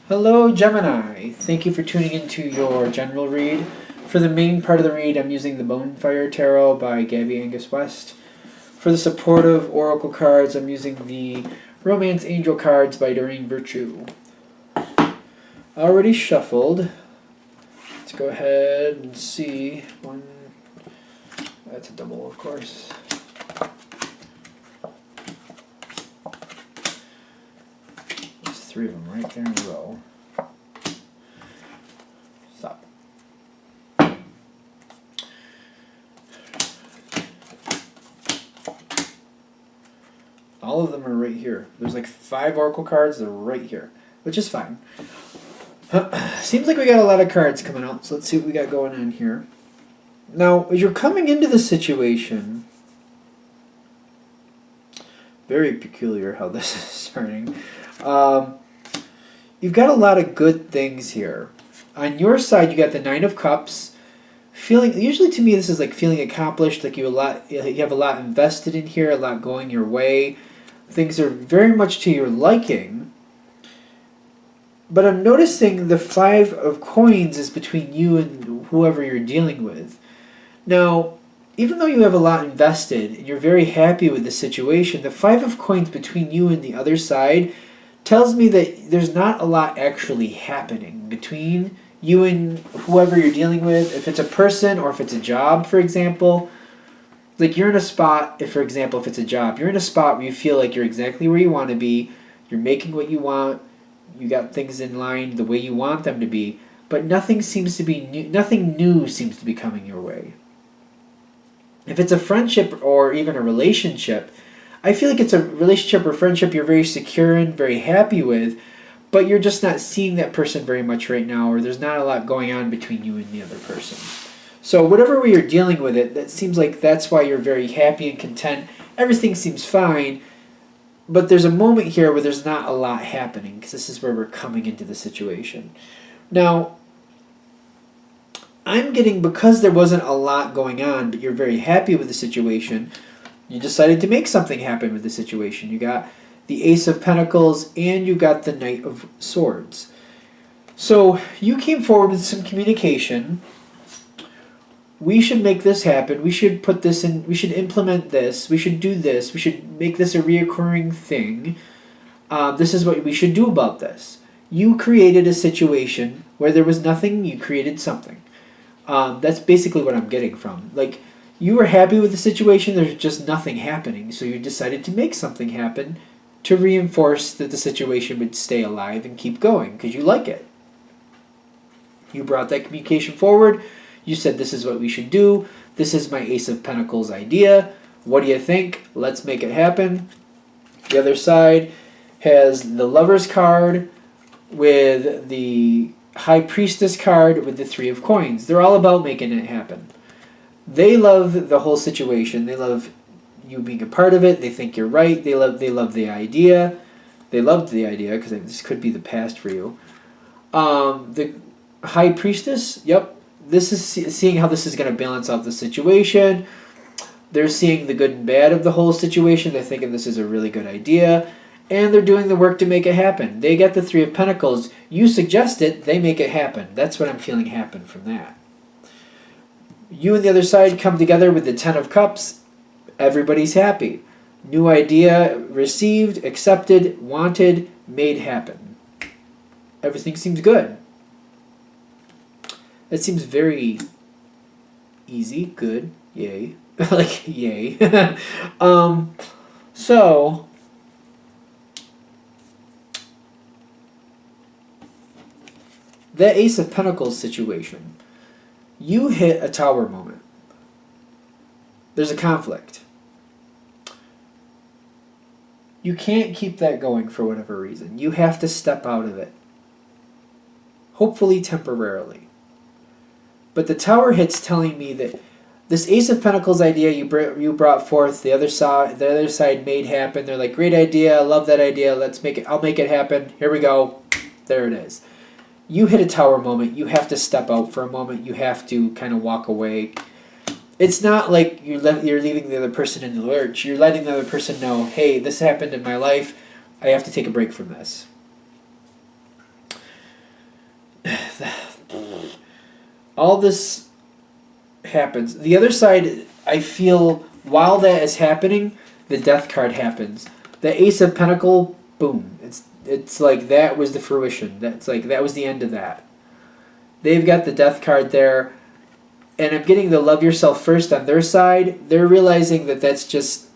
Hello, Gemini. Thank you for tuning into your general read. For the main part of the read, I'm using the Bonefire Tarot by Gabby Angus West. For the supportive oracle cards, I'm using the Romance Angel cards by Doreen Virtue. Already shuffled. Let's go ahead and see. One. That's a double, of course. There's three of them right there in a row. Stop. All of them are right here. There's like 5 oracle cards that are right here, which is fine. Seems like we got a lot of cards coming out, so let's see what we got going on here. Now, as you're coming into the situation, very peculiar how this is starting. You've got a lot of good things here. On your side, you got the Nine of Cups. Usually to me, this is like feeling accomplished, like you have a lot invested in here, a lot going your way. Things are very much to your liking. But I'm noticing the 5 of Coins is between you and whoever you're dealing with. Now, even though you have a lot invested and you're very happy with the situation, the 5 of Coins between you and the other side tells me that there's not a lot actually happening between you and whoever you're dealing with. If it's a person or if it's a job, for example, like you're in a spot, if it's a job, you're in a spot where you feel like you're exactly where you want to be, you're making what you want, you got things in line the way you want them to be, but nothing new seems to be coming your way. If it's a friendship or even a relationship, I feel like it's a relationship or friendship you're very secure in, very happy with, but you're just not seeing that person very much right now, or there's not a lot going on between you and the other person. So whatever way you're dealing with it, that seems like that's why you're very happy and content. Everything seems fine, but there's a moment here where there's not a lot happening, because this is where we're coming into the situation. Now, I'm getting, because there wasn't a lot going on, but you're very happy with the situation, you decided to make something happen with the situation. You got the Ace of Pentacles and you got the Knight of Swords. So you came forward with some communication. We should make this happen. We should put this in. We should implement this. We should do this. We should make this a reoccurring thing. This is what we should do about this. You created a situation where there was nothing. You created something. That's basically what I'm getting from. Like, you were happy with the situation. There's just nothing happening. So you decided to make something happen to reinforce that the situation would stay alive and keep going because you like it. You brought that communication forward. You said, this is what we should do. This is my Ace of Pentacles idea. What do you think? Let's make it happen. The other side has the Lover's card with the High Priestess card with the 3 of Coins. They're all about making it happen. They love the whole situation. They love you being a part of it. They think you're right. They love the idea. They loved the idea because this could be the past for you. The High Priestess, yep. This is seeing how this is going to balance out the situation. They're seeing the good and bad of the whole situation. They're thinking this is a really good idea. And they're doing the work to make it happen. They get the 3 of Pentacles. You suggest it, they make it happen. That's what I'm feeling happen from that. You and the other side come together with the 10 of Cups. Everybody's happy. New idea received, accepted, wanted, made happen. Everything seems good. It seems very easy, good, yay. Like, yay. So, that Ace of Pentacles situation, you hit a tower moment. There's a conflict. You can't keep that going for whatever reason. You have to step out of it. Hopefully temporarily. But the tower hit's telling me that this Ace of Pentacles idea you brought forth, the other side made happen. They're like, great idea, I love that idea, let's make it, I'll make it happen, here we go, there it is. You hit a tower moment, you have to step out for a moment, you have to kind of walk away. It's not like you're leaving the other person in the lurch, you're letting the other person know, hey, this happened in my life, I have to take a break from this. all this happens. The other side, I feel, while that is happening, the Death card happens. The Ace of Pentacle, boom. It's like that was the fruition. That's like that was the end of that. They've got the Death card there, and I'm getting the Love Yourself First on their side. They're realizing that that's just,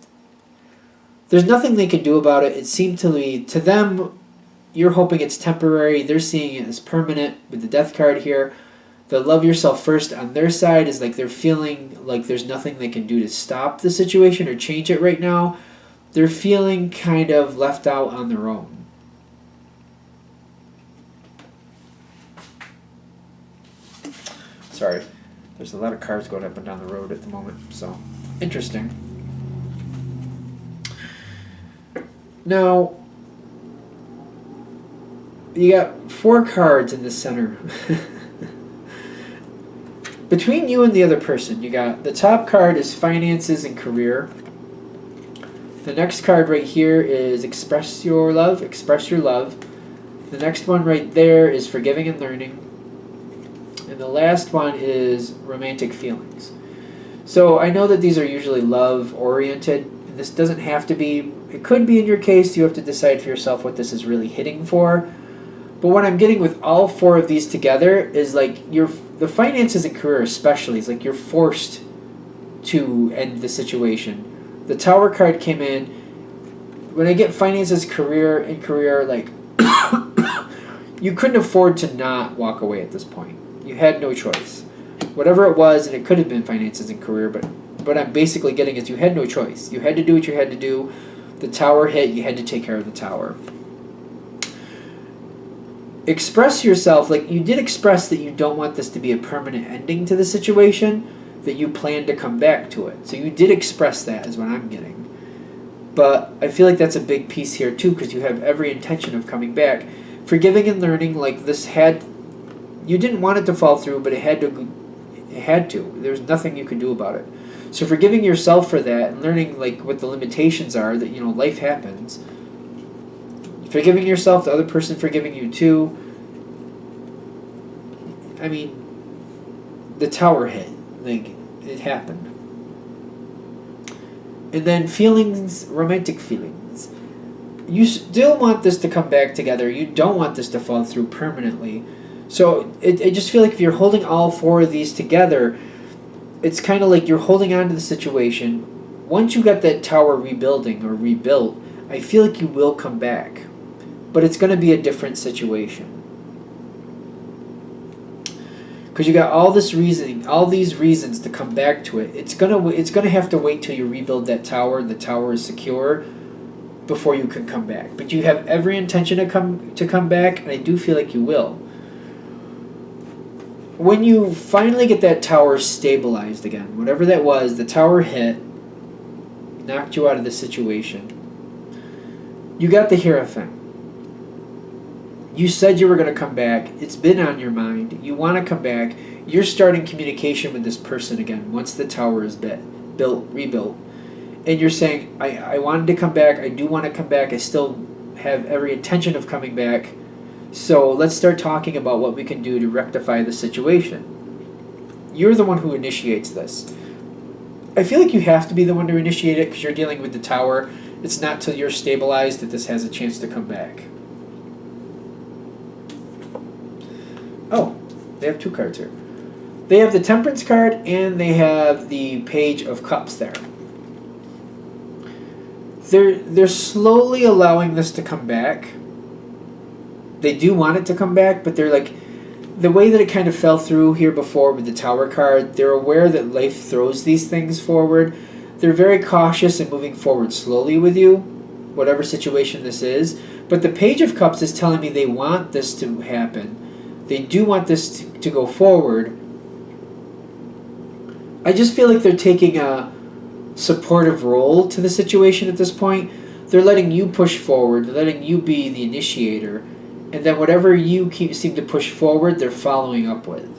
there's nothing they can do about it. It seemed to be, to them, you're hoping it's temporary. They're seeing it as permanent with the Death card here. The Love Yourself First on their side is like they're feeling like there's nothing they can do to stop the situation or change it right now. They're feeling kind of left out on their own. Sorry, there's a lot of cars going up and down the road at the moment, so interesting. Now, you got 4 cards in the center. Between you and the other person, you got the top card is finances and career. The next card right here is express your love. The next one right there is forgiving and learning. And the last one is romantic feelings. So I know that these are usually love-oriented. And this doesn't have to be. It could be in your case. You have to decide for yourself what this is really hitting for. But what I'm getting with all 4 of these together is like the finances and career especially. It's like you're forced to end the situation. The Tower card came in. When I get finances, career, like you couldn't afford to not walk away at this point. You had no choice. Whatever it was, and it could have been finances and career, but what I'm basically getting is you had no choice. You had to do what you had to do. The Tower hit, you had to take care of the Tower. Express yourself, like you did express that you don't want this to be a permanent ending to the situation, that you plan to come back to it. So you did express that is what I'm getting. But I feel like that's a big piece here too, because you have every intention of coming back. Forgiving and learning, like this had, you didn't want it to fall through, but it had to. There's nothing you could do about it. So forgiving yourself for that and learning like what the limitations are, that life happens. Forgiving yourself, the other person forgiving you too. I mean, the Tower hit. Like, it happened. And then feelings, romantic feelings. You still want this to come back together. You don't want this to fall through permanently. So I just feel like if you're holding all 4 of these together, it's kind of like you're holding on to the situation. Once you got that Tower rebuilding or rebuilt, I feel like you will come back. But it's going to be a different situation. Because you got all these reasons to come back to it. It's gonna have to wait till you rebuild that tower and the tower is secure before you can come back. But you have every intention to come back, and I do feel like you will. When you finally get that tower stabilized again, whatever that was, the tower hit, knocked you out of the situation. You got the Hierophant. You said you were going to come back. It's been on your mind. You want to come back. You're starting communication with this person again once the tower is rebuilt. And you're saying, I wanted to come back. I do want to come back. I still have every intention of coming back. So let's start talking about what we can do to rectify the situation. You're the one who initiates this. I feel like you have to be the one to initiate it because you're dealing with the tower. It's not till you're stabilized that this has a chance to come back. Oh, they have 2 cards here. They have the Temperance card and they have the Page of Cups there. They're slowly allowing this to come back. They do want it to come back, but they're like, the way that it kind of fell through here before with the Tower card, they're aware that life throws these things forward. They're very cautious and moving forward slowly with you, whatever situation this is. But the Page of Cups is telling me they want this to happen. They do want this to go forward. I just feel like they're taking a supportive role to the situation at this point. They're letting you push forward. They're letting you be the initiator. And then whatever you seem to push forward, they're following up with.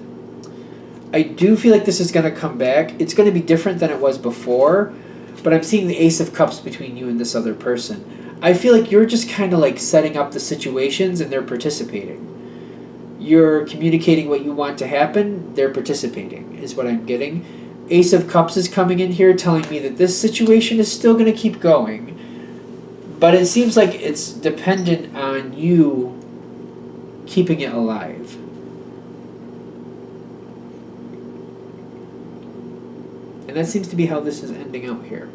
I do feel like this is going to come back. It's going to be different than it was before. But I'm seeing the Ace of Cups between you and this other person. I feel like you're just kind of like setting up the situations and they're participating. You're communicating what you want to happen. They're participating, is what I'm getting. Ace of Cups is coming in here telling me that this situation is still going to keep going. But it seems like it's dependent on you keeping it alive. And that seems to be how this is ending out here.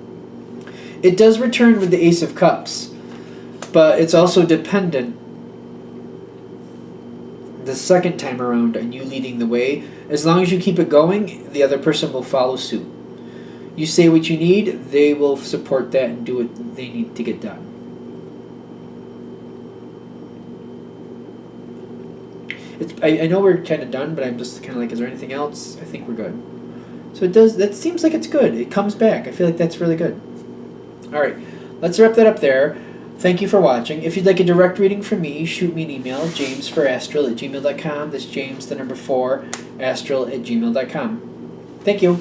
It does return with the Ace of Cups, but it's also dependent the second time around on you leading the way. As long as you keep it going, the other person will follow suit. You say what you need, they will support that and do what they need to get done. I know we're kind of done, but I'm just kind of like, is there anything else? I think we're good. So it does. That seems like it's good. It comes back. I feel like that's really good. All right, let's wrap that up there. Thank you for watching. If you'd like a direct reading from me, shoot me an email, jamesforastral@gmail.com. That's James, the number 4, astral@gmail.com. Thank you.